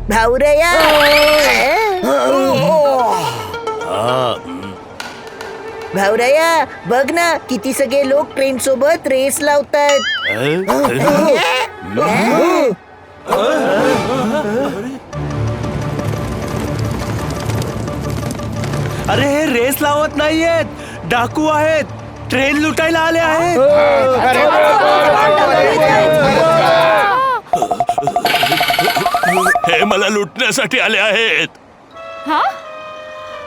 भाऊरया, भाऊरया बघ ना, किती सगळे लोक ट्रेन सोबत रेस लावतात. अरे हे रेस लावत नाहीयेत, डाकू आहेत, ट्रेन लुटायला आले आहेत. हे मला लुटण्यासाठी आले आहेत.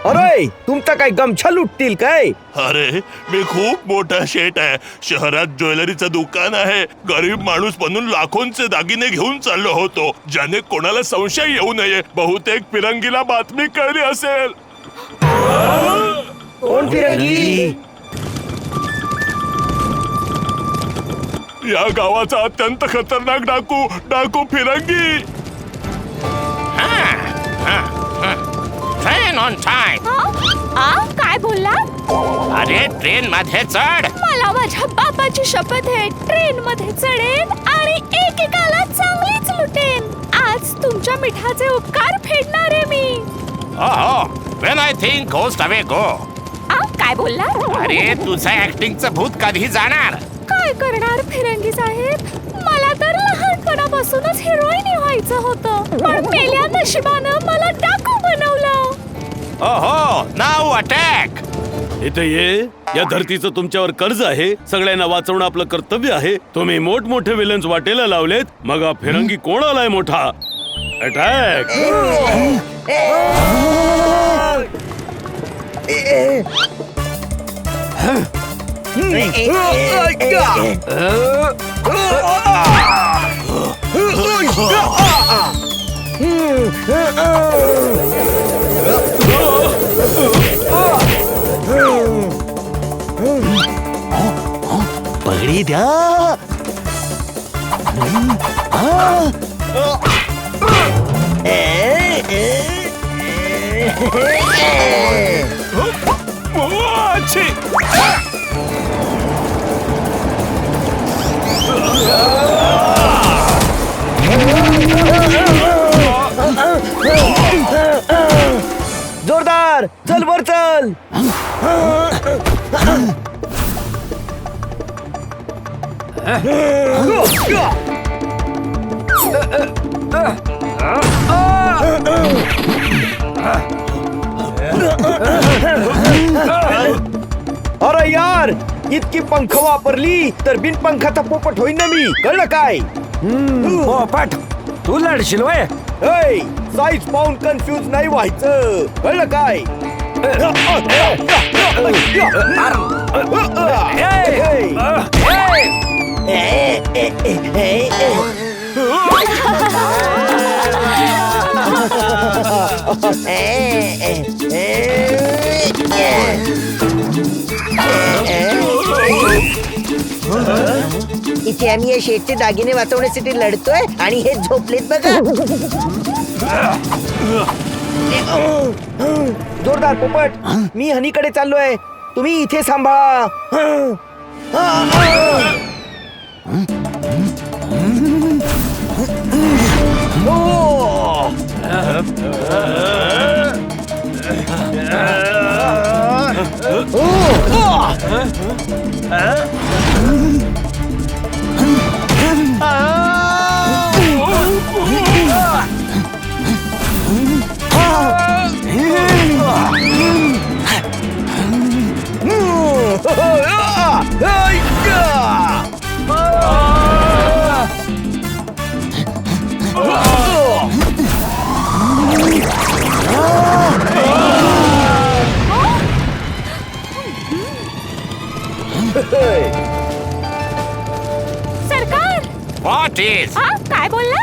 अरे तुमचा काय गमछा लुटतील काय? अरे मी खूप मोठा शेठ आहे. शहरात ज्वेलरीचं दुकान आहे. गरीब माणूस म्हणून लाखोंचे दागिने घेऊन चाललो होतो, ज्याने कोणाला संशय येऊ नये. बहुतेक फिरंगीला बातमी कळली असेल. कोण फिरंगी? या गावाचा अत्यंत खतरनाक डाकू फिरंगी. Train on time. काय बोलला? अरे ट्रेन मध्ये चढ. मला माझ्या बापाची शपथ आहे, ट्रेन मध्ये चढेन आणि एकेकाला चांगलीच लुटेन. आज तुमच्या मिठाचे उपकार फेडणार आहे मी. ओहो, when I think ghost away go. काय बोलला? अरे तुझं ऍक्टिंगचं भूत कधी जाणार? काय करणार फिरंगी साहेब, मला तर लहानपणापासूनच हिरोईन व्हायचं होतं, पण मेल्या नशिबानं मला डाकू बनवलं. ओहो, नाउ अटॅक. इथे ये. या धरतीचं तुमच्यावर कर्ज आहे. सगळ्यांना वाचवणं आपलं कर्तव्य आहे. तुम्ही मोठमोठे विलन्स वाटेला लावलेत, मग हा फिरंगी कोण आलाय मोठा? अटॅक. पगडी द्या. जोरदार चल वर चल. अरे यार, इतकी पंख वापरली तर बिन पंखाचा पोपट होईन ना मी. कळलं काय? पोपट तू लढशील वय? साईज पाहून कन्फ्यूज नाही व्हायचं. कळलं काय? इथे आम्ही या शेठचे दागिने वाचवण्यासाठी लढतोय आणि हे झोपलेत बघा. जोरदार पोपट, मी हनीकडे चाललोय, तुम्ही इथे सांभाळा. सरकार. What is? काय बोलला?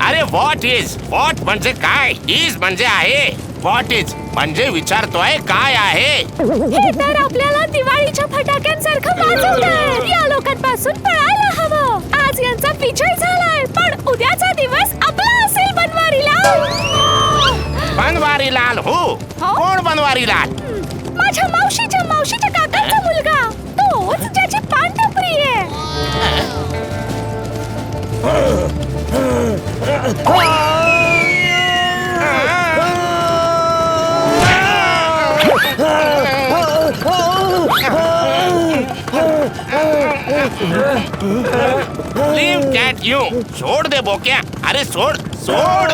अरे व्हॉट इज? व्हॉट म्हणजे काय, इज म्हणजे आहे. व्हॉट इज म्हणजे विचारतोय काय आहे. हे तर आपल्याला दिवाळीच्या फटाक्यांसारखं वाजवतंय. या लोकांपासून पळायला हवं. आज यांचा विजय झालाय, पण उद्याचा दिवस आपला असेल बनवारीलाल. बनवारीलाल हो? कोण बनवारीलाल? माझ्या मावशीच्या काकांचा मुलगा, तोच ज्याची पान टपरी आहे. Leave cat you. सोड दे बोक्या. अरे सोड सोड.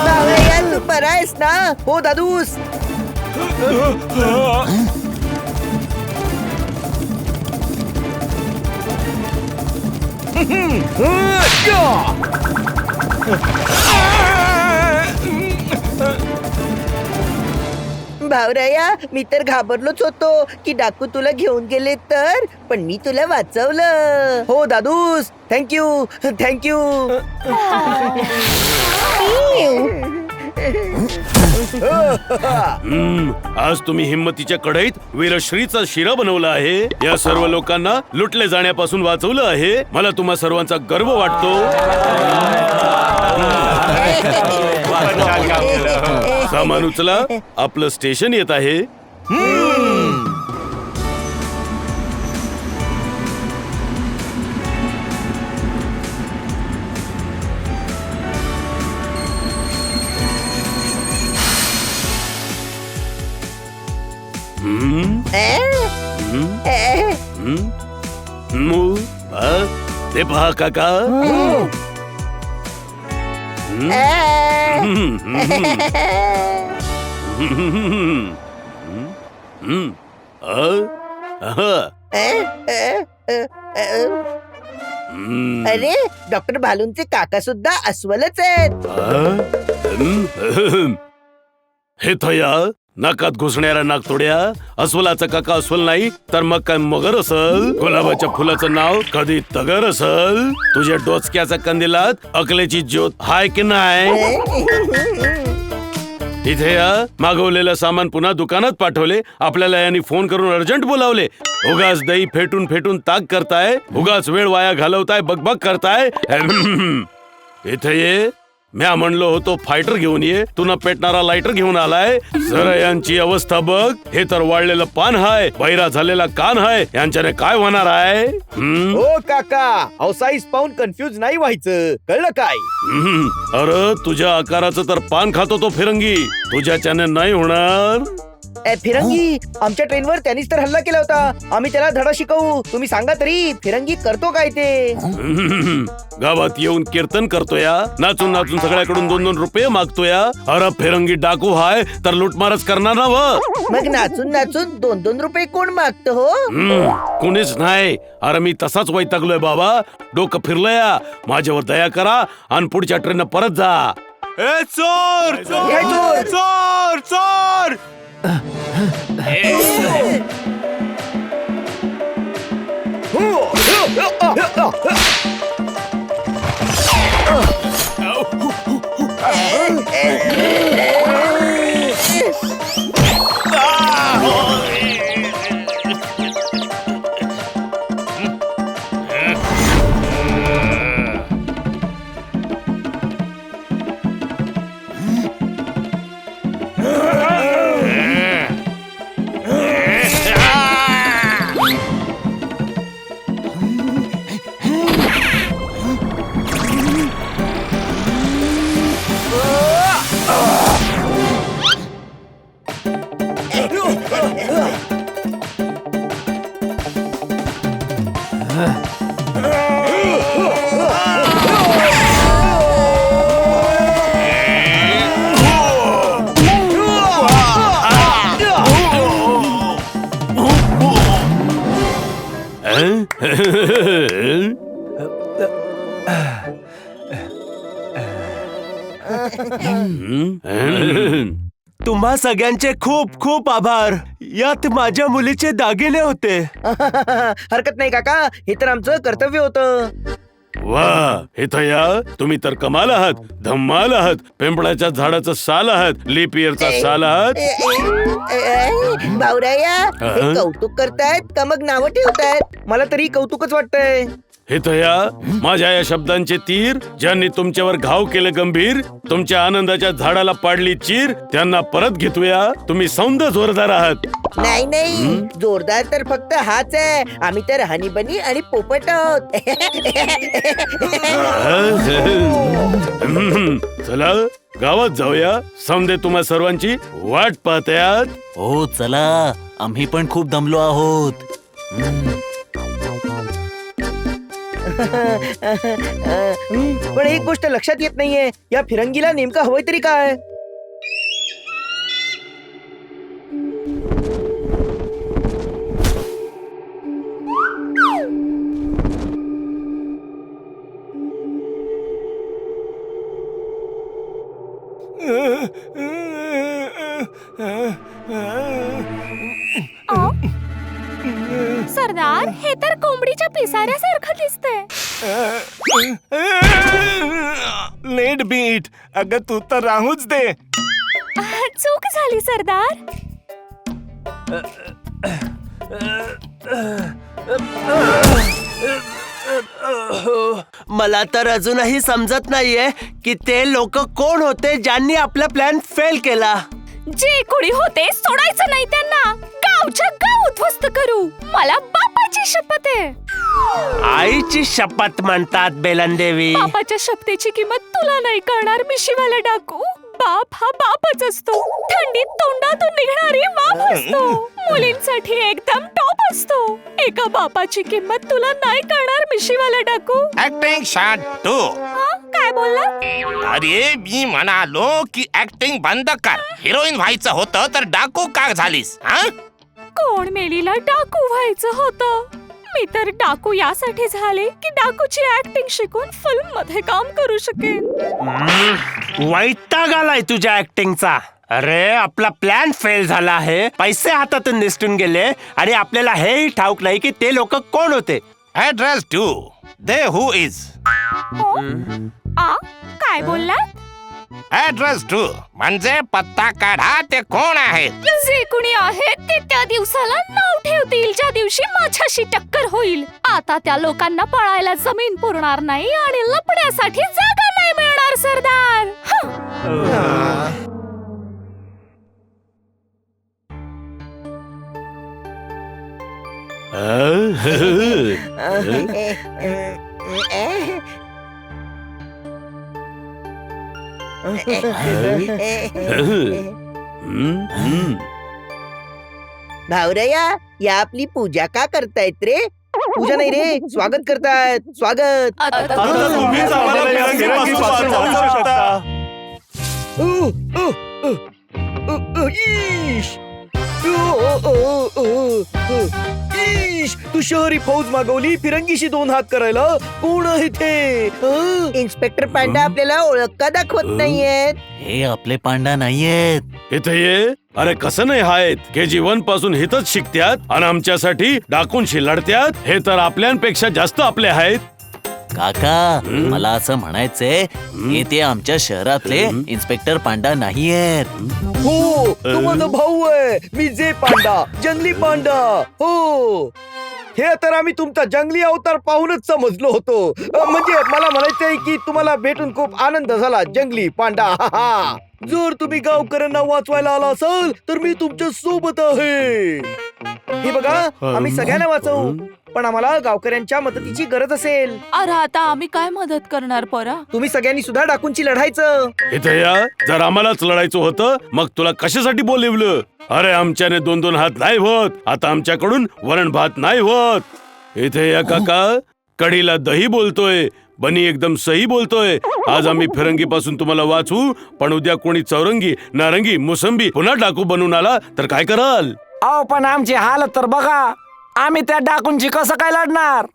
भावड्या, तू बरा आहेस ना? हो दादूस. भावराया, मी तर घाबरलोच होतो की डाकू तुला घेऊन गेले तर, पण मी तुला वाचवलं. हो दादूस, थँक्यू थँक्यू. आज तुम्ही हिम्मतीच्या कढईत वीरश्रीचा शिरा बनवला आहे. या सर्व लोकांना लुटले जाण्यापासून वाचवलं आहे. मला तुम्हा सर्वांचा गर्व वाटतो. सामान उचला, आपलं स्टेशन येत आहे. ते पहा काका. अरे, डॉक्टर भालूंचे काका सुद्धा अस्वलच आहेत. हे थया, नाकात घुसणाऱ्या नाकतोड्या. अस्वलाचा काका अस्वल नाही तर मग काय मगर असल? गुलाबाच्या फुलाचं नाव कधी तगर असल? तुझ्या डोचक्याच्या कंदिलात अकलेची ज्योत हाय की नाही? इथे या. मागवलेलं सामान पुन्हा दुकानात पाठवले. आपल्याला यांनी फोन करून अर्जंट बोलावले. उगाच दही फेटून फेटून ताक करताय. उगाच वेळ वाया घालवताय, बकबक करताय. इथे ये. म्या म्हणलो होतो फायटर घेऊन ये, तू न पेटणारा लायटर घेऊन आलाय. जरा यांची अवस्था बघ. हे तर वाळलेलं पान हाय, बैरा झालेला कान हाय. यांच्याने काय होणार आहे? हो काका, अहो साईज पाहून कन्फ्युज नाही व्हायचं, कळलं काय? अरे, तुझ्या आकाराचं तर पान खातो तो फिरंगी. तुझ्याच्याने नाही होणार. फिरंगी, आमच्या ट्रेनवर त्यांनीच तर हल्ला केला होता. आम्ही त्याला धडा शिकवू. तुम्ही सांगा तरी, फिरंगी करतो काय ते? गावात येऊन कीर्तन करतोया, नाचून नाचून सगळ्याकडून 2-2 रुपये मागतोया. अरे फिरंगी डाकू हाय तर लुटमारच करणार ना व? मग नाचून नाचून 2-2 रुपये कोण मागत हो? कुणीच नाही. अरे मी तसाच वैतागलोय बाबा. डोकं फिरलंया. माझ्यावर दया करा आणि पुढच्या ट्रेन परत जा. चोर चोर चोर चोर. तुम्हा सगळ्यांचे खूप खूप आभार. यात माझ्या मुलीचे दागिने होते. हरकत नाही काका, हे तर आमचं कर्तव्य होतं. वा इथं या. तुम्ही तर कमाल आहात, धम्माल आहात. पिंपळाच्या झाडाचं साल आहात, लीप इयरचा साल आहात. भाऊराया हे कौतुक करतायत का मग नावं ठेवतायत? मला तरी कौतुकच वाटतंय. इथं या. माझ्या या शब्दांचे तीर ज्यांनी तुमच्यावर घाव केले गंभीर, तुमच्या आनंदाच्या झाडाला पाडली चीर, त्यांना परत घेतूया. तुम्ही सौंद जोरदार आहात. नाही नाही, जोरदार तर फक्त हाच आहे. आम्ही तर हनीबनी आणि पोपट आहोत. चला गावात जाऊया. समदे तुम्हा सर्वांची वाट पाहत्यात. हो चला, आम्ही पण खूप दमलो आहोत. पण एक गोष्ट लक्षात येत नाहीये, या फिरंगीला नेमकं हवंय तरी काय? सरदार, हे तर कोंबडीच्या पिसाऱ्यासारखं दिसतंय. Let beat. अगं तू तर राहूच दे. चूक झाली सरदार. मला तर अजूनही समजत नाहीये की ते लोक कोण होते ज्यांनी आपला प्लॅन फेल केला. जे कोणी होते सोडायचं नाही त्यांना. गावच्या गाव उद्ध्वस्त करू. मला बापाची शपथ आहे. आईची शपथ म्हणतात बेलनदेवी. बापाच्या शपथेची किंमत तुला नाही कळणार मिशीवाला डाकू. बाप हा बापच असतो. थंडीत तोंडातून निघणारी वाफ असतो. मुलींसाठी एकदम टॉप असतो. एका बापाची किंमत तुला नाही कळणार मिशीवाला डाकू. Acting shot 2. काय बोलला? अरे मी म्हणालो की ऍक्टिंग बंद कर. हिरोईन व्हायचं होतं तर डाकू का झालीस? हा? कोण मेलीला डाकू व्हायचं होतं? मी तर डाकू यासाठी झाले की डाकूची ऍक्टिंग शिकून फिल्म मध्ये काम करू शकेन. वैताग आलाय तुझ्या ऍक्टिंगचा. अरे आपला प्लॅन फेल झाला आहे. पैसे हातातून निसटून गेले आणि आपल्याला हेही ठाऊक नाही की ते लोक कोण होते. ऍड्रेस 2. They who is. काय बोलला? ऍड्रेस 2 म्हणजे पत्ता काढा. ते कोण आहेत? जे कुणी आहेत ते त्या दिवसाला नाव ठेवतील ज्या दिवशी माझ्याशी टक्कर होईल. आता त्या लोकांना पळायला जमीन पुरणार नाही आणि लपण्यासाठी जागा नाही मिळणार सरदार. भाऊराया या आपली पूजा का करतायत रे? पूजा नाही रे, स्वागत करतायत. स्वागत. तुम्हीच आम्हाला फिरंगीपासून वाचवू शकता. ईश! ईश! तू शहरी फौज मागवली फिरंगीशी 2 हात करायला. कोण आहे ते? इन्स्पेक्टर पांडा आपल्याला ओळख का दाखवत नाहीयेत? हे आपले पांडा नाहीयेत. इथे ये. अरे कसं नाही आहेत. KG1 पासून हितच शिकत्यात आणि आमच्यासाठी डाकूनशी लढत्यात. हे तर आपल्यांपेक्षा जास्त आपले आहेत. काका, मला असं म्हणायचंय, हे ते आमच्या शहरातले इन्स्पेक्टर पांडा नाहीयेत. हो, तो माझा भाऊ आहे. मी जे पांडा, जंगली पांडा. हो, हे तर आम्ही तुमचा जंगली अवतार पाहूनच समजलो होतो. म्हणजे मला म्हणायचंय की तुम्हाला भेटून खूप आनंद झाला जंगली पांडा. जर तुम्ही गावकऱ्यांना वाचवायला आला असाल तर मी तुमच्या सोबत आहे. हे बघा, आम्ही सगळ्यांना वाचवू, पण आम्हाला गावकऱ्यांच्या मदतीची गरज असेल. अरे आता आम्ही काय मदत करणार पोरा? तुम्ही सगळ्यांनी सुद्धा डाकूंची लढायचं. इथे या. जर आम्हालाच लढायचं होतं मग तुला कशासाठी बोलवलं? अरे आमच्याने 2-2 हात नाही होत. आता आमच्याकडून वरण भात नाही होत. इथे या काका. कढीला दही बोलतोय, बनी एकदम सही बोलतोय. आज आम्ही फिरंगी पासून तुम्हाला वाचवू, पण उद्या कोणी चौरंगी, नारंगी, मोसंबी पुन्हा डाकू बनवून आला तर काय कराल? अहो पण आमची हालत तर बघा. आम्ही त्या डाकूंची कसं काय लढणार?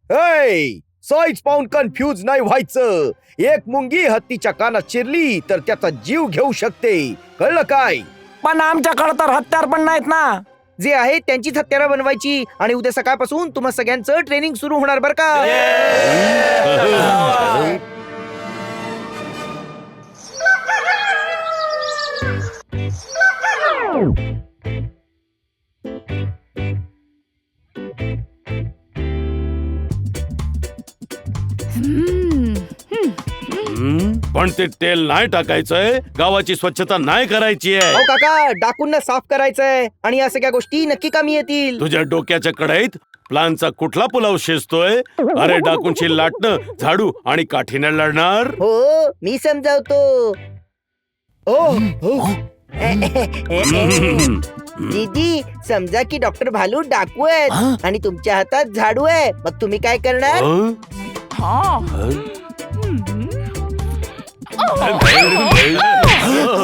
ऐ, साईज पाहून कन्फ्यूज नाही व्हायचं. एक मुंगी हत्तीच्या कानात शिरली तर त्याचा जीव घेऊ शकते, कळलं काय? पण आमच्याकडे तर हत्यार पण नाहीत ना. जे आहे त्यांचीच हत्यारं बनवायची आणि उद्या सकाळपासून तुम्हा सगळ्यांचं ट्रेनिंग सुरू होणार बरं का. पण ते तेल नाही टाकायचंय, गावाची स्वच्छता नाही करायची आहे. अहो काका, डाकूंना साफ करायचंय आणि या सगळ्या गोष्टी नक्की कामी येतील. तुझ्या डोक्याच्या कढईत प्लानचा कुठला पुलाव शिजतोय? अरे डाकूंची लाटणं झाडू आणि काठीने लढणार. हो, मी समजावतो. दीदी, समजा की डॉक्टर भालू डाकू आहेत आणि तुमच्या हातात झाडू आहे, मग तुम्ही काय करणार?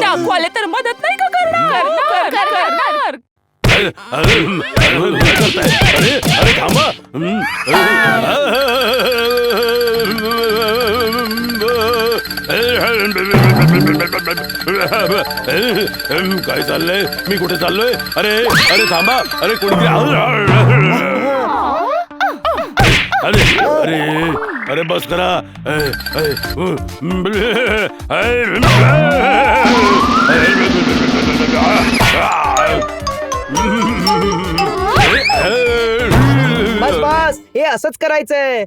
डाकू आले तर मदत नाही का करणार? करणार. अरे थांबा. काय चाललंय? मी कुठे चाललोय? अरे अरे थांबा. अरे कोणीतरी अरे अरे अरे बस करा. बस बस, हे असंच करायचंय.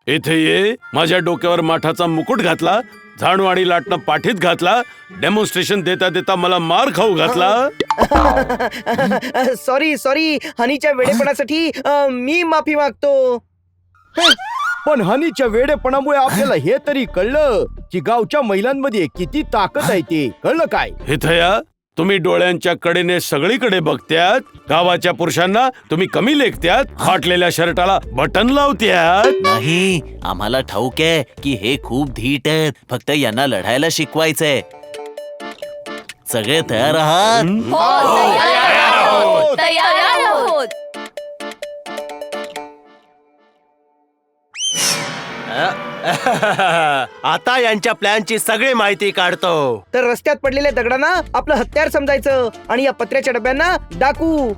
इथे ये. माझ्या डोक्यावर माठाचा मुकुट घातला, झाडू आणि लाटणं पाठीत घातला, डेमॉन्स्ट्रेशन देता देता मला मार खाऊ घातला. सॉरी, हनीच्या वेडेपणासाठी मी माफी मागतो. पण हनीच्या वेडेपणामुळे आपल्याला हे तरी कळलं की गावच्या महिलांमध्ये किती ताकद आहे ते, कळलं काय? इथे या. तुम्ही डोळ्यांच्या कडेने सगळीकडे बघत्यात. गावाच्या पुरुषांना तुम्ही कमी लेखत्यात. फाटलेल्या शर्टाला बटन लावत्यात. नाही, आम्हाला ठाऊक आहे की हे खूप धीट आहेत. फक्त यांना लढायला शिकवायचंय. सगळे तयार आहात? तयार आहोत. आता यांच्या प्लॅनची सगळी माहिती काढतो. तर रस्त्यात पडलेल्या दगडांना आपलं हत्यार समजायचं आणि या पत्र्याच्या डब्यांना डाकू.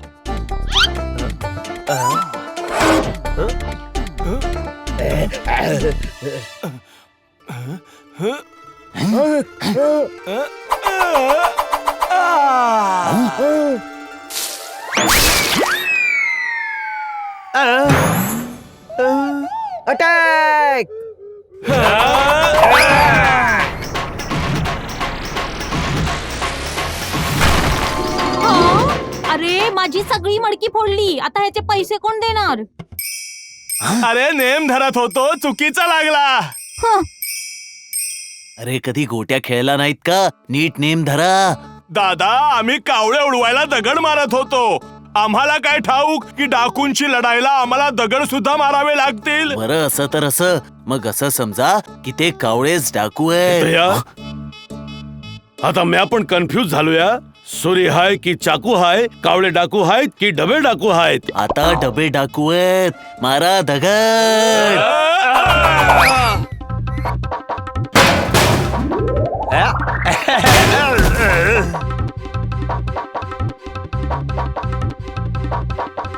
अटॅक. अरे माझी सगळी मडकी फोडली. आता ह्याचे पैसे कोण देणार? अरे नेम धरत होतो, चुकीचा लागला. अरे कधी गोट्या खेळला नाहीत का? नीट नेम धरा. दादा, आम्ही कावळे उडवायला दगड मारत होतो. आम्हाला काय ठाऊक की डाकूंची लढायला आम्हाला दगड सुद्धा मारावे लागतील. बरं, असं तर असं. मग असं समजा की ते कावळेच डाकू इथे आहे. या. आता मी पण कन्फ्यूज झालोया. सुरी हाय की चाकू हाय? कावळे डाकू आहेत की डबे डाकू आहेत? आता डबे डाकू आहेत. मारा दगड.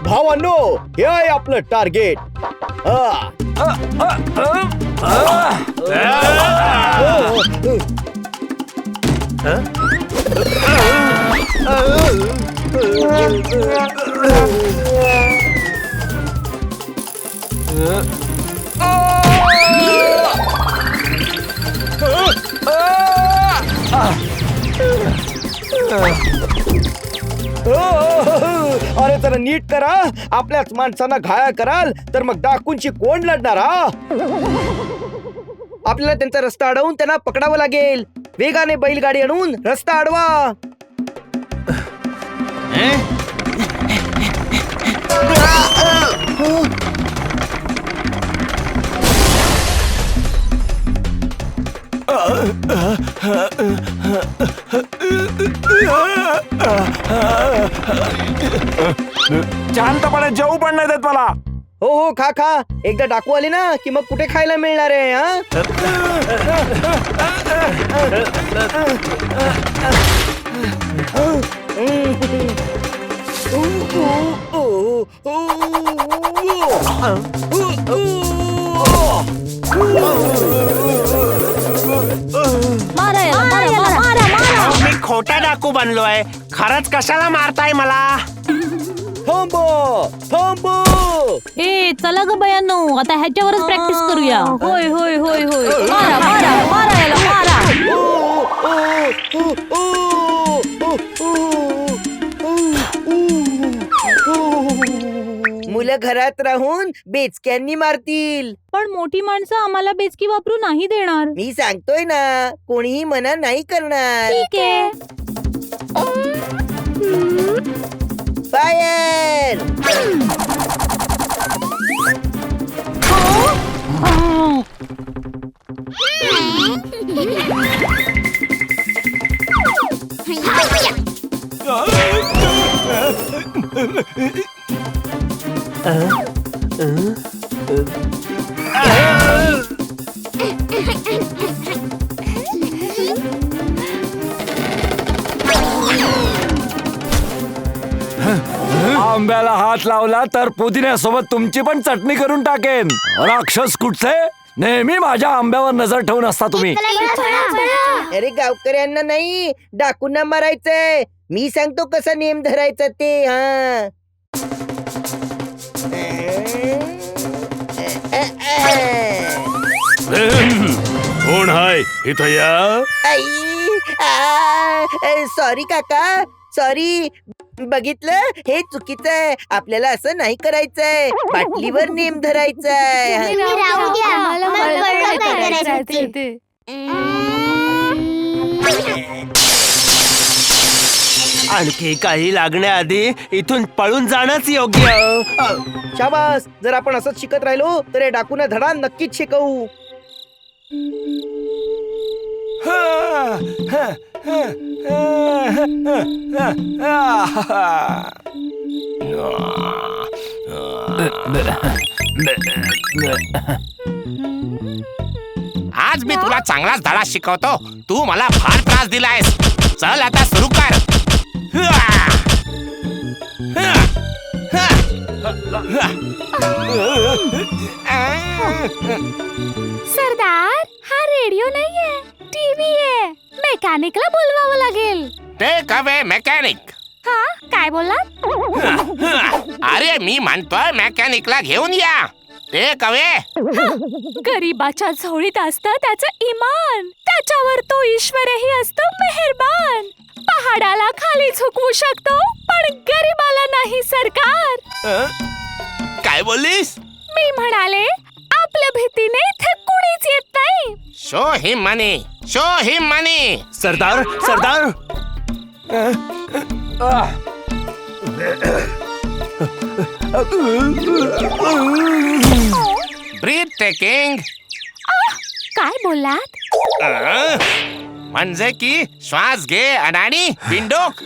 भावांनो, हे आहे आपलं टार्गेट. अरे जरा नीट करा. आपल्याच माणसांना घाया कराल तर मग डाकूंची कोण लढणार? आपल्याला त्यांचा रस्ता अडवून त्यांना पकडावं लागेल. वेगाने बैलगाडी आणून रस्ता अडवा. शांतपणे जेवू पण नाही देत मला. हो हो खा खा. एकदा डाकू आले ना की मग कुठे खायला मिळणार आहे हा. मारा याला, मारा याला, मारा, मारा. मी खोटा डाकू बनलोय. खरंच कशाला मारताय मला? थांबो थांबो. ए चला ग बयानो, आता ह्याच्यावरच प्रॅक्टिस करूया. होय होय होय होय. मारा मारा मारा याला, मारा. मुलं घरात राहून बेचक्यांनी मारतील. पण मोठी माणसं आम्हाला बेचकी वापरू नाही देणार. मी सांगतोय ना, कोणीही मना नाही करणार. ठीक आहे. फायर. आंब्याला हात लावला तर पुदिन्यासोबत तुमची पण चटणी करून टाकेन. राक्षस कुठचे? नेहमी माझ्या आंब्यावर नजर ठेवून असता तुम्ही. अरे गावकऱ्यांना नाही, डाकूंना मारायचंय. मी सांगतो कसा नेम धरायचा ते. हा कोण हाय इथं या. सॉरी काका, सॉरी. बघितलं, हे चुकीचं आहे. आपल्याला असं नाही करायचंय. बाटलीवर नेम धरायचंय. आणखी काही लागण्याआधी इथून पळून जाणंच योग्य. शाबास. जर आपण असंच शिकत राहिलो तर हे डाकूना धडा नक्कीच शिकवू. आज मी तुला चांगलाच धडा शिकवतो. तू मला फार त्रास दिलायस. चल आता सुरू कर. सरदार, हा रेडिओ नाहीये, टीव्ही आहे. मेकॅनिकला बोलवावं लागेल. Take away mechanic. हा काय बोललात? अरे मी म्हणतोय मेकॅनिकला घेऊन या. Take away. गरीबाच्या झोळीत असतं त्याचं इमान. त्याच्यावर तो ईश्वरही असतो मेहरबान. पहाडाला खाली झुकवू शकतो पण गरीबाला नाही सरकार. काय बोललीस? मी म्हणाले आपल्या भीतीने इथे कुणीच येत नाही. Show him money, show him money. सरदार सरदार. Breath taking. काय बोललात? म्हणजे की श्वास घे अडाणी बिंडोक.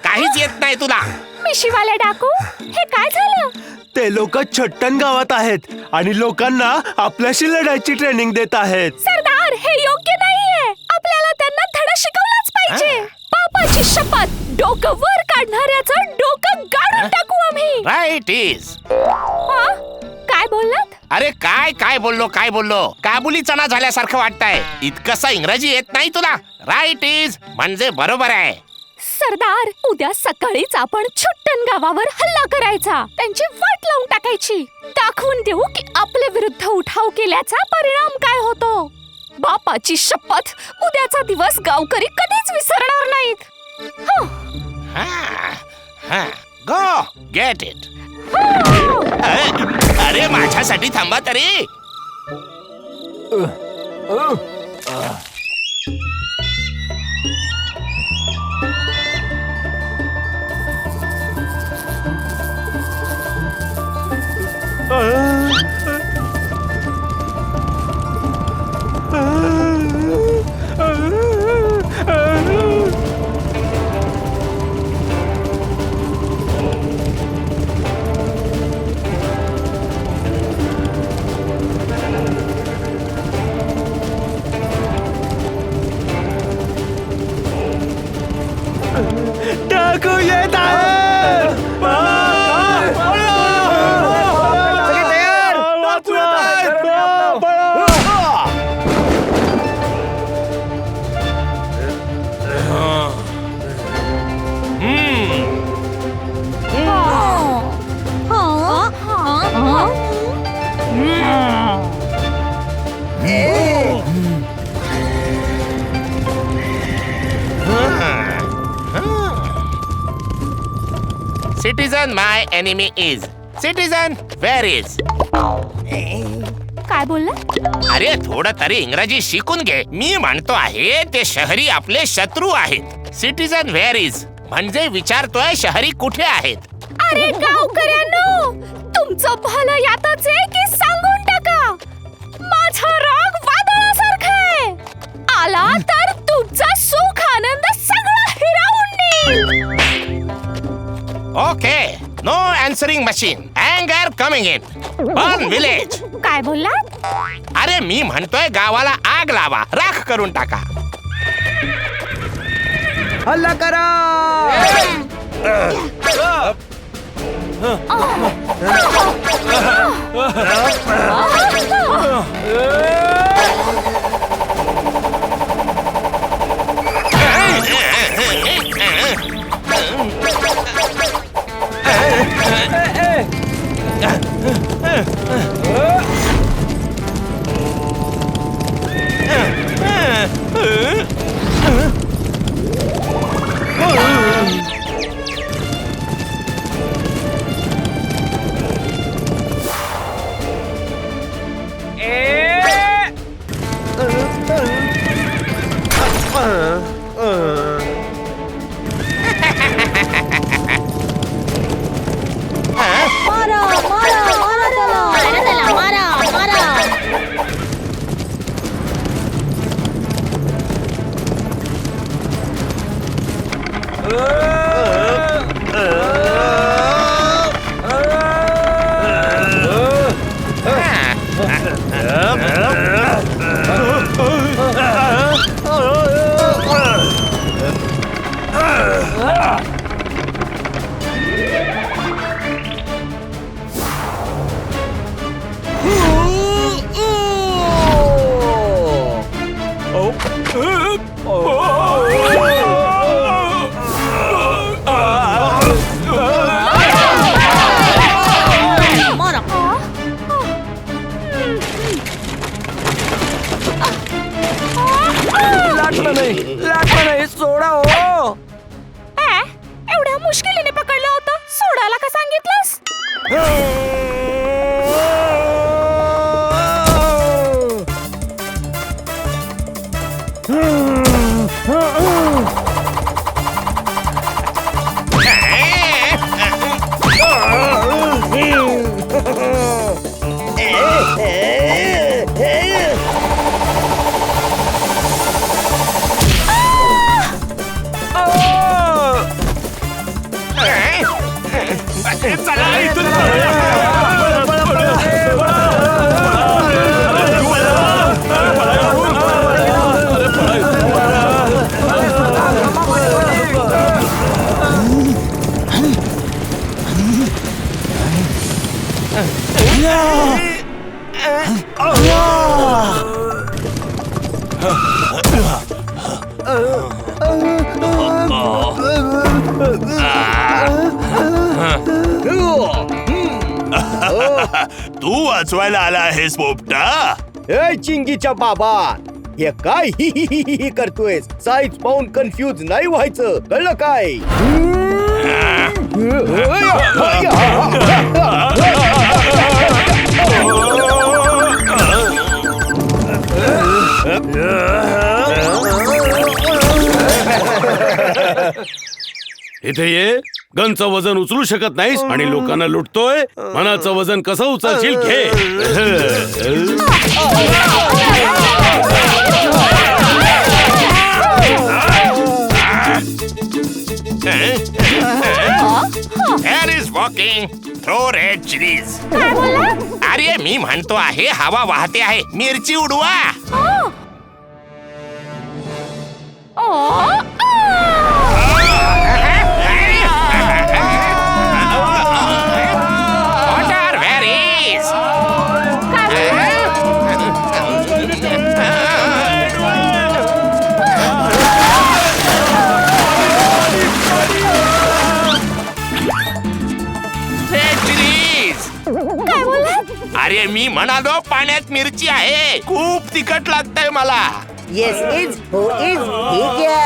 काहीच येत नाही तुला. मिशीवाले डाकू, हे काय झालं? ते लोक छट्टन गावात आहेत आणि लोकांना आपल्याशी लढायची ट्रेनिंग देत आहेत. सरदार, हे योग्य नाहीये. आपल्याला त्यांना धडा शिकवलाच पाहिजे. बापाची शपथ, डोकं वर काढणाऱ्याचं डोकं गाडून टाकू आम्ही. Right is. काय बोललात? अरे काय काय बोललो काबुली चना झाल्यासारखं वाटतंय. इतकंसं इंग्रजी येत नाही तुला. राईट इज म्हणजे बरोबर आहे. सरदार, उद्या सकाळीच आपण छुट्टन गावावर हल्ला करायचा. त्यांची वाट लावून टाकायची. दाखवून देऊ की आपल्या विरुद्ध उठाव केल्याचा परिणाम काय होतो. बापाची शपथ, उद्याचा दिवस गावकरी कधीच विसरणार नाहीत. गो गेट इट. अरे माझ्यासाठी थांबा तरी. डाकू येत आहे. सगळे तयार. डाकू येत आहेत. Citizen my enemy is. Citizen where is. काय बोलला? अरे थोडं तरी इंग्रजी शिकून घे. मी म्हणतो आहे ते शहरी आपले शत्रू आहेत. सिटीजन वेअर इज म्हणजे विचारतोय शहरी कुठे आहेत. अरे गावकऱ्यांनो, तुमचं भलं यातच आहे की सांगून टाका. माझा राग वादळासारखा आहे. आला तर तुमचा सुख आनंद सगळं हिरावून नेईल. Okay, no answering machine. अँगर कमिंग इन. Burn village. काय बोलला? अरे मी म्हणतोय गावाला आग लावा, राख करून टाका. हल्ला करा. मारा मारा मारा त्याला. मारा त्याला, मारा मारा. मारा. लाटलं नाही सोडा हो. एवढ्या मुश्किलीने पकडलं होतं, सोडायला का सांगितलंस? तू वाचवायला आला आहेस पोपटा. ए चिंगीच्या बाबा, हे काय ही ही ही ही करतोय? साईज पाहून कन्फ्यूज नाही व्हायचं, कळलं काय? इथे ये. गनचं वजन उचलू शकत नाहीस आणि लोकांना लुटतोय. मनाचं वजन कसं उचलशील घे. Air is walking through red chilies. अरे मी म्हणतो आहे हवा वाहते आहे, मिरची उडवा. अरे मी म्हणालो पाण्यात मिरची आहे, खूप तिखट लागतंय मला. येस इज हो इज हे घ्या.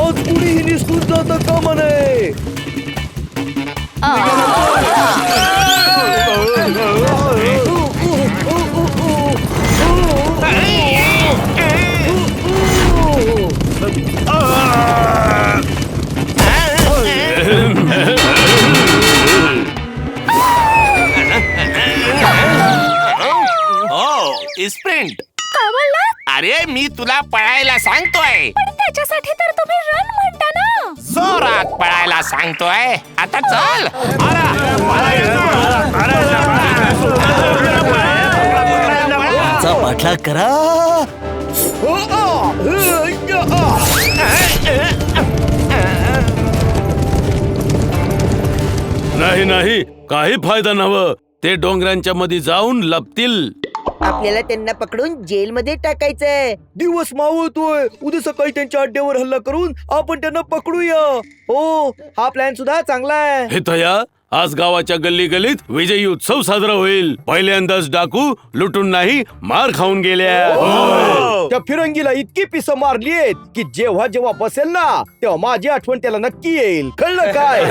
आज कुणीही निसटून जाता कामा नये. हो स्प्रिंट. काय बोलला? अरे मी तुला पळायला सांगतोय, पण त्याच्यासाठी तर तुम्ही रन म्हणता ना. जोरात पळायला सांगतोय. आता चल. चा पाठलाग करा. नाही नाही, काही फायदा नव्ह. ते डोंगरांच्या मध्ये जाऊन लपतील. आपल्याला त्यांना पकडून जेलमध्ये टाकायचंय. दिवस मावळतोय. उद्या सकाळी त्यांच्या अड्ड्यावर हल्ला करून आपण त्यांना पकडूया. हो, हा प्लॅन सुद्धा चांगला आहे. हे तया, आज गावाच्या गल्ली गल्लीत विजयी उत्सव साजरा होईल. पहिल्यांदाच डाकू लुटून नाही, मार खाऊन गेल्या. त्या फिरंगीला इतकी पिसं मारलीत की जेव्हा जेव्हा बसेल ना तेव्हा माझी आठवण त्याला नक्की येईल. कळलं काय?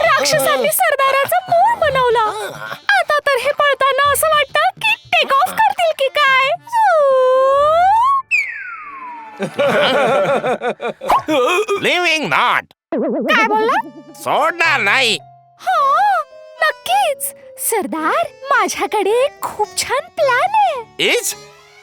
राक्षसांनी सरदाराचा मूळ बनवला. आता तर हे पळताना असं वाटतं की टेक ऑफ करतील की काय. Living not. काय बोलला? सोडणार नाही. हा, नक्कीच सरदार. माझ्याकडे एक खूप छान प्लॅन आहे. इज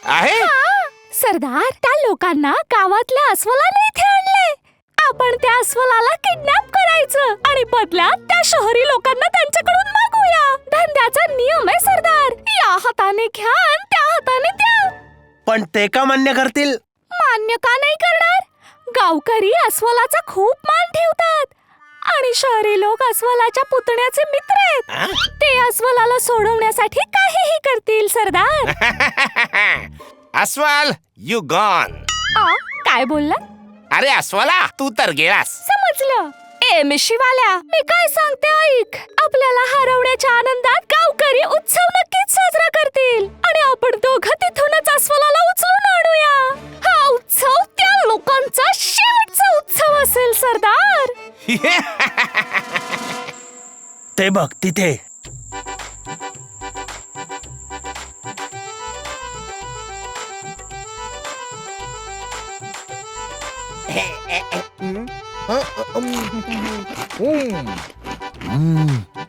आहे. हा, सरदार, त्या लोकांना गावातल्या अस्वलाने इथे आणले. आपण त्या अस्वलाला किडनॅप करायचं आणि बदल्यात त्या शहरी लोकांना त्यांच्याकडून मागूया. धंद्याचा नियम आहे सरदार. या हाताने घ्या आणि त्या हाताने द्या. पण ते का मान्य करतील? मान्य का नाही करणार? गावकरी अस्वलाचा खूप मान ठेवतात आणि शहरी लोक अस्वलाच्या पुतण्याचे मित्र आहेत. ते अस्वलाला सोडवण्यासाठी काहीही करतील सरदार. अस्वल, यू गॉन. काय बोलला? अरे अस्वला, तू तर गेलास. समजलं. ए मिशीवाल्या, मी काय सांगते ऐक. आपल्याला हरवण्याच्या आनंदात गावकरी उत्सव नक्कीच साजरा करतील आणि आपण दोघं तिथूनच अस्वलाला उचलून आणूया. हा उत्सव त्या लोकांचा शेवटचा उत्सव असेल सरदार. ते बघ तिथे.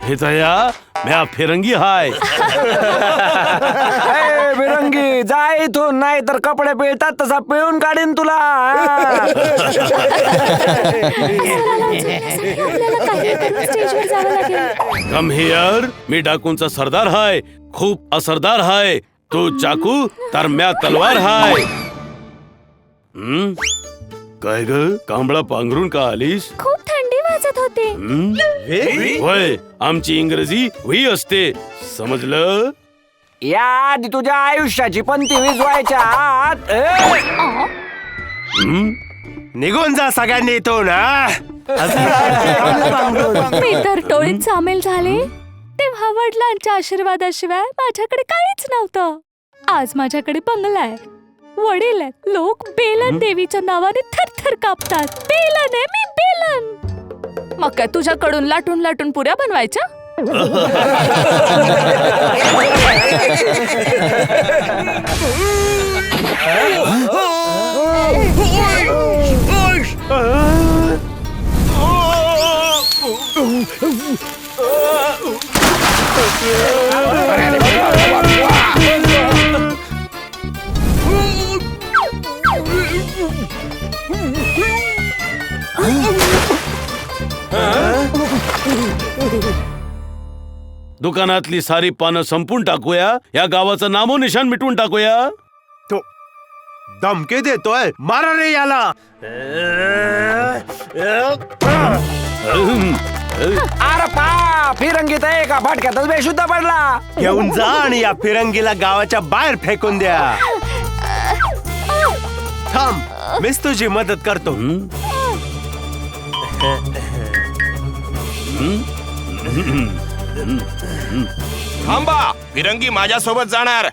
हे तया, म्या फिरंगी हाय. ए, बिरंगी जा इथून, नाही तर कपडे पिळतात तसा पिळून काढीन तुला. आपल्याला काही करून स्टेजवर जावं लागेल. Come here. मी डाकूंचा सरदार हाय, खूप असरदार हाय. तू चाकू तर म्या तलवार हाय. काय ग, कांबळा पांघरून का आलीस? खूप थंडी वाजत होती. होय, आमची इंग्रजी व्ही असते, समजलं? या आधी तुझ्या आयुष्याची पंती विजवायच्या आत. निघून जा सगळ्यांनी इथून. मी तर टोळीत सामील झाले तेव्हा वडिलांच्या आशीर्वादाशिवाय माझ्याकडे काहीच नव्हतं. आज माझ्याकडे बंगला आहे, वडील आहेत. लोक बेलन देवीच्या नावाने थरथर कापतात. बेलन आहे मी, बेलन. मग काय तुझ्याकडून लाटून लाटून पुऱ्या बनवायच्या? दुकानातली सारी पानं संपून टाकूया. या गावाचं नामोनिशाण मिटवून टाकूया. तो धमकी देतोय. मारा रे याला. अरे पा फिरंगीत आहे का फाटक्यातच बेशुद्ध पडला. घेऊन जा आणि या फिरंगीला गावाच्या बाहेर फेकून द्या. थांब, मीच तुझी मदत करतो. थांबा, फिरंगी माझ्यासोबत जाणार.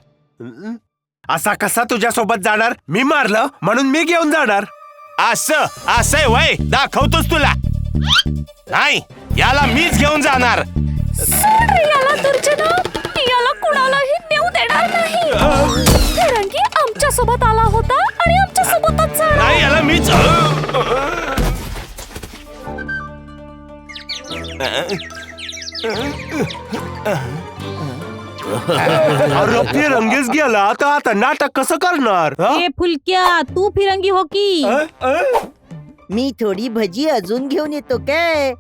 असा कसा तुझ्या सोबत जाणार? मी मारलं म्हणून मी घेऊन जाणार. असं असंय वय, दाखवतोस तुला. नाही, याला मीच घेऊन जाणार. सोड रे याला दुर्जना. मी याला कुणालाही नेऊ देणार नाही. फिरंगी आमच्या सोबत आला होता आणि आमच्या सोबतच जाणार. नाही, याला मीच. अरे फिरंगीच गेला तर आता नाटक कसं करणार? ए फुलक्या, तू फिरंगी हो की? मी थोडी भजी अजून घेऊन येतो काय.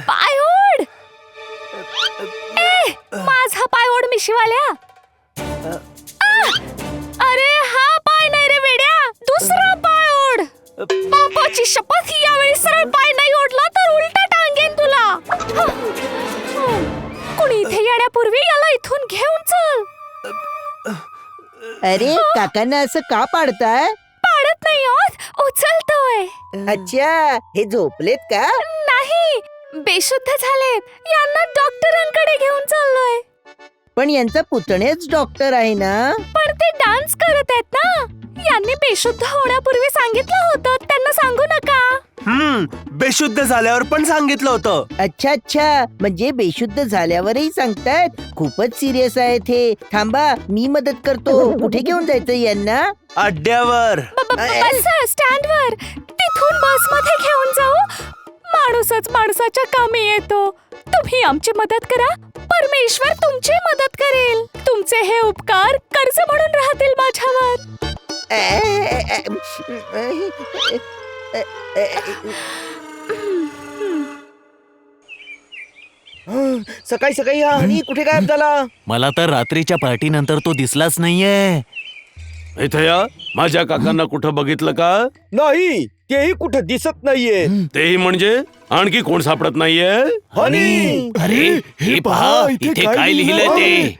पाय ओढ. ए, माझा पाय ओढ मिशीवाल्या. अरे हा पाय नाही रे वेड्या, दुसरा पाय ओढ. बापाची शपथ, यावेळी सरळ पाय नाही ओढला तर उलटा टांगेन तुला. कुणी इथे येण्यापूर्वी याला इथून घेऊन चल. अरे काकांना असं का पाडताय? पाडत नाही आहोत, उचलतोय. अच्छा, हे झोपलेत का? नाही, बेशुद्ध झालेत. यांना डॉक्टरांकडे घेऊन चाललोय. पण यांचा पुतणेच डॉक्टर आहे ना. पण ते डान्स करत आहेत ना. यांनी बेशुद्ध होण्यापूर्वी सांगितलं होतं, त्यांना सांगू नका. बेशुद्ध झाल्यावर पण सांगितलं होतं. अच्छा अच्छा, म्हणजे बेशुद्ध झाल्यावरही सांगतायत. खूपच सिरियस आहेत हे. थांबा, मी मदत करतो. कुठे घेऊन जायचं यांना? अड्ड्यावर. बस स्टँडवर. तिथून बसमध्ये घेऊन जाऊ. माणूसच माणसाच्या कामी येतो. तुम्ही आमची मदत करा, परमेश्वर तुमची मदत करेल. तुमचे हे उपकार कर्ज म्हणून राहतील माझ्यावर. सकाळी सकाळी हा हनी कुठे गायब झाला? मला तर रात्रीच्या पार्टी नंतर तो दिसलाच नाहीये. इथे या. माझ्या काकांना कुठं बघितलं का? नाही, तेही कुठे दिसत नाहीये. तेही म्हणजे आणखी कोण सापडत नाहीये? हनी, अरे हे पहा, इथे काय लिहिलंय ते.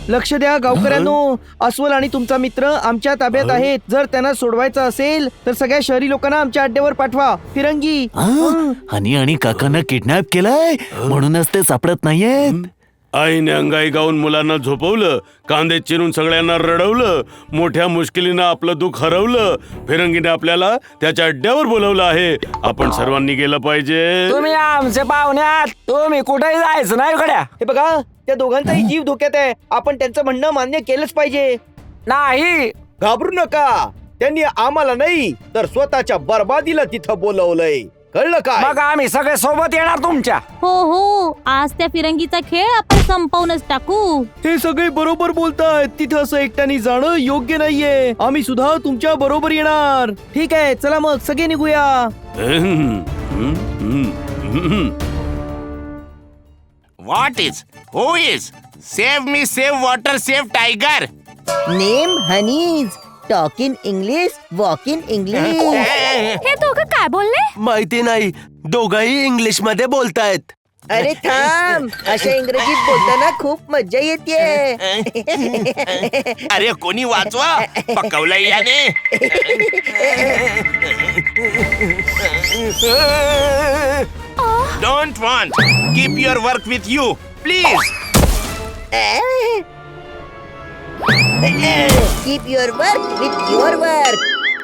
लक्ष द्या गावकऱ्यांनो. अस्वल आणि तुमचा मित्र आमच्या ताब्यात आहेत. जर त्यांना सोडवायचं असेल तर सगळ्या शहरी लोकांना आमच्या अड्ड्यावर पाठवा. फिरंगी. हनी आणि काकांना किडनॅप केलंय म्हणूनच ते सापडत नाहीयेत. आईने अंगाई गाऊन मुलांना झोपवलं, कांदे चिरून सगळ्यांना रडवलं, मोठ्या मुश्किलीनं आपलं दुःख हरवलं. फिरंगीने आपल्याला त्याच्या अड्ड्यावर बोलवलं आहे. आपण सर्वांनी गेलं पाहिजे. तुम्ही आमचे पाहुण्यात, तुम्ही कुठेही जायचं नाही गड्या. हे बघा, त्या दोघांचाही जीव धोक्यात आहे. आपण त्यांचं म्हणणं मान्य केलंच पाहिजे. नाही, घाबरू नका. त्यांनी आम्हाला नाही तर स्वतःच्या बर्बादीला तिथं बोलवलंय. कळलं का? मग आम्ही सगळे सोबत येणार तुमच्या. हो हो, आज त्या फिरंगीचा खेळ आपण संपवूनच टाकू. हे सगळे बरोबर बोलतायत. तिथं असं एकट्याने जाणं योग्य नाहीये. आम्ही सुद्धा तुमच्या बरोबर येणार. ठीक आहे, चला मग सगळे निघूया. What is, who is, save me, save water, save tiger. Name honeys. Talk in English, walk in English. हे दोघं काय बोलले? माहिती नाही, दोघंही इंग्लिश मध्ये बोलतायत. अरे थांब, अशा इंग्रजीत बोलताना खूप मज्जा येते. अरे कोणी वाचवा, पकवलंय याने. Don't want. Keep your work with you please. Keep your work with your work.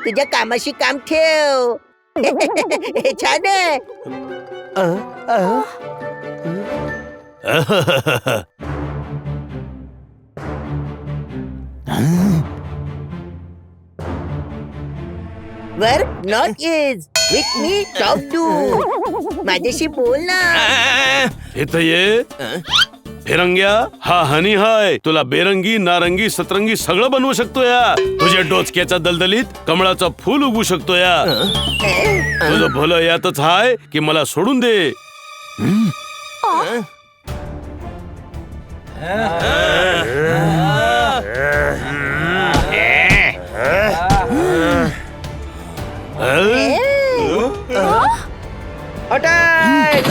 तुझ्या कामाशी काम ठेव. छान आहे. Work not is with me talk to. माझ्याशी बोल ना. इथं ये. फिरंग्या, हा हनी हाय. तुला बेरंगी, नारंगी, सतरंगी सगळं बनवू शकतो या. तुझ्या डोचक्याच्या दलदलीत कमळाचं फूल उगू शकतो या. तुझं भलं यातच हाय की मला सोडून दे. अटॅक.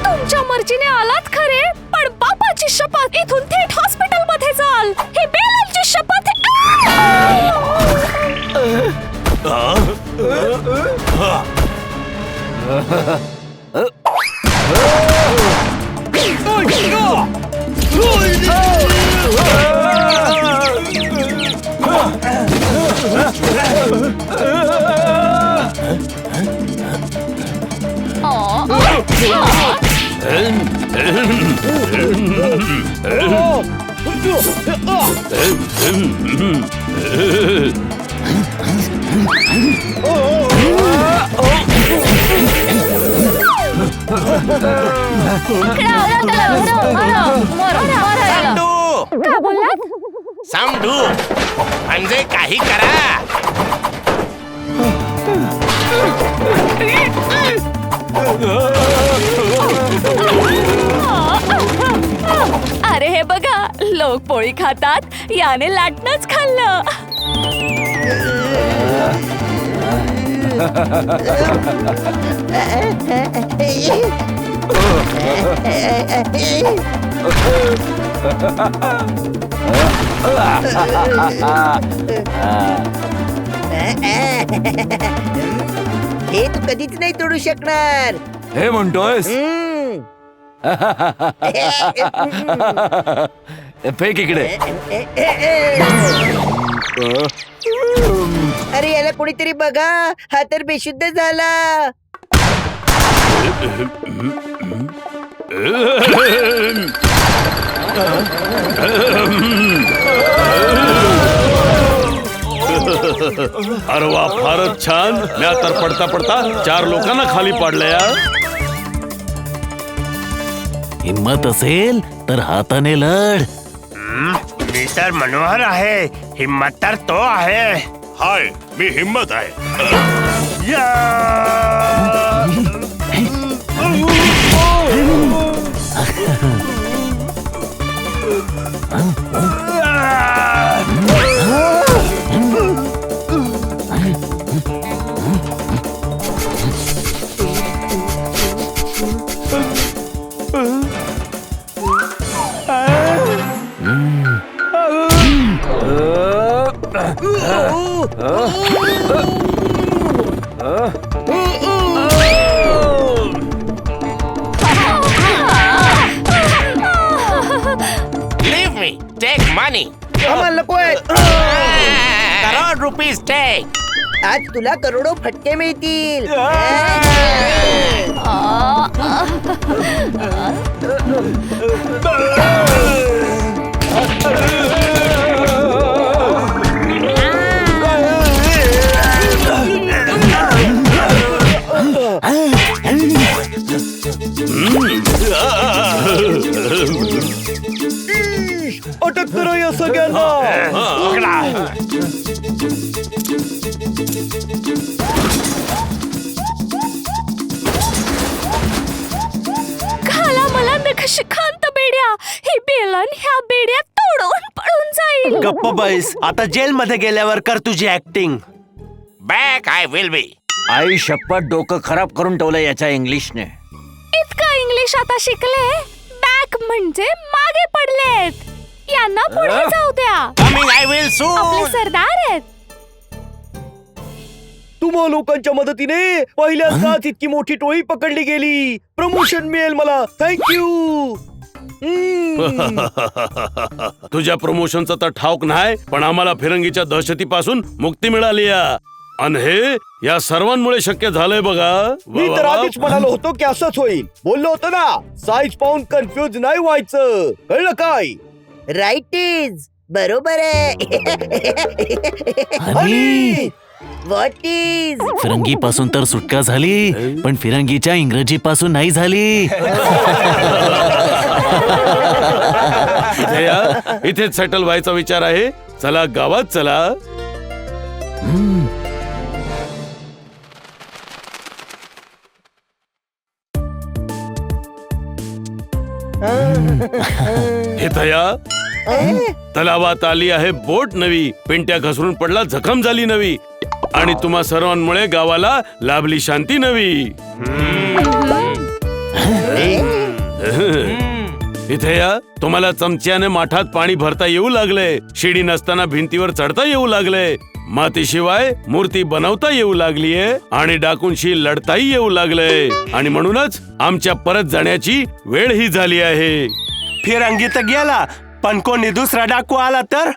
तुमच्या मर्जीने आलात खरे, पण बापाची शपथ इथून थेट हॉस्पिटल मध्ये जाल. ही बेलालची शपथ काय बोललात? सामडू म्हणजे काही करा. अरे हे बघा, लोक पोळी खातात, याने लाटणंच खाल्लं. हे तू कधीच नाही तोडू शकणार. हे म्हणतोयस? फेक इकडे. अरे याला कोणीतरी बघा, हा तर बेशुद्ध झाला. अरे वा, फारच छान. म्या तर पडता पडता 4 लोकांना खाली पाडलंय. हिम्मत असेल तर हाताने लढ. मी तर मनोहर आहे. हिम्मत तर तो आहे. हाय, मी हिम्मत आहे. Leave me. Take money. आम्हाला नकोय. Crore rupees take. आज तुला करोडो फटके मिळतील. अटक करा या सगळ्यांना. घाला मला नखशिखांत बेड्या. ही बेलन ह्या बेड्या तोडून पळून जाईल. गप्प बैस. आता जेल मध्ये गेल्यावर कर तुझी acting. Back I will be. आई शपथ, डोकं खराब करून ठेवलं याच्या इंग्लिशने. इतकं इंग्लिश आता शिकले, बॅक म्हणजे मागे पडलेत. यांना पुढे जाऊ द्या. Coming आय विल आपले सून. सरदार आहेत. तुम्हा लोकांच्या मदतीने पहिल्यांदाच इतकी मोठी टोळी पकडली गेली. प्रमोशन मिळेल मला. थँक्यू. तुझ्या प्रमोशनचा तर ठाऊक नाही, पण आम्हाला फिरंगीच्या दहशतीपासून मुक्ती मिळाली आणि हे या सर्वांमुळे शक्य झालंय बघा. मी तर आधीच म्हणालो होतो की असंच होईल. बोललो होतो ना, साईज पाहून कन्फ्युज नाही व्हायचं. कळलं काय? राईट इज बरोबर आहे. आणि व्हॉट इज फिरंगी पासून तर सुटका झाली, पण फिरंगीच्या इंग्रजी पासून नाही झाली. इथे या, इथेच सेटल व्हायचा विचार आहे. चला गावात चला. इथं या. तलावात आली आहे बोट नवी, पिंट्या घसरून पडला जखम झाली नवी, आणि तुम्हा सर्वांमुळे गावाला लाभली शांती नवी. इथे या. तुम्हाला चमच्याने माठात पाणी भरता येऊ लागले, शिडी नसताना भिंतीवर चढता येऊ लागले, मातीशिवाय मूर्ती बनवता येऊ लागलीये, आणि डाकूंशी लढताही येऊ लागले, आणि म्हणूनच आमच्या परत जाण्याची वेळ ही झाली आहे. फिरंगी तर गेला, पण कोणी दुसरा डाकू आला तर?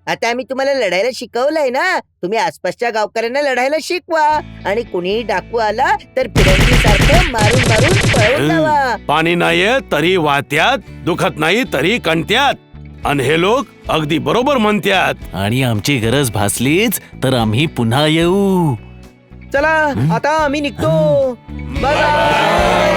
आता आम्ही तुम्हाला लढायला शिकवलंय ना, तुम्ही आसपासच्या गावकऱ्यांना लढायला शिकवा, आणि कुणीही डाकू आला तर फिरंगी सारखं मारून मारून पळून जावा. पाणी नाहीये तरी वाहत्यात, दुखत नाही तरी कणत्यात, आणि हे लोक अगदी बरोबर म्हणत्यात. आणि आमची गरज भासलीच तर आम्ही पुन्हा येऊ. चला आता आम्ही निघतो. बाय.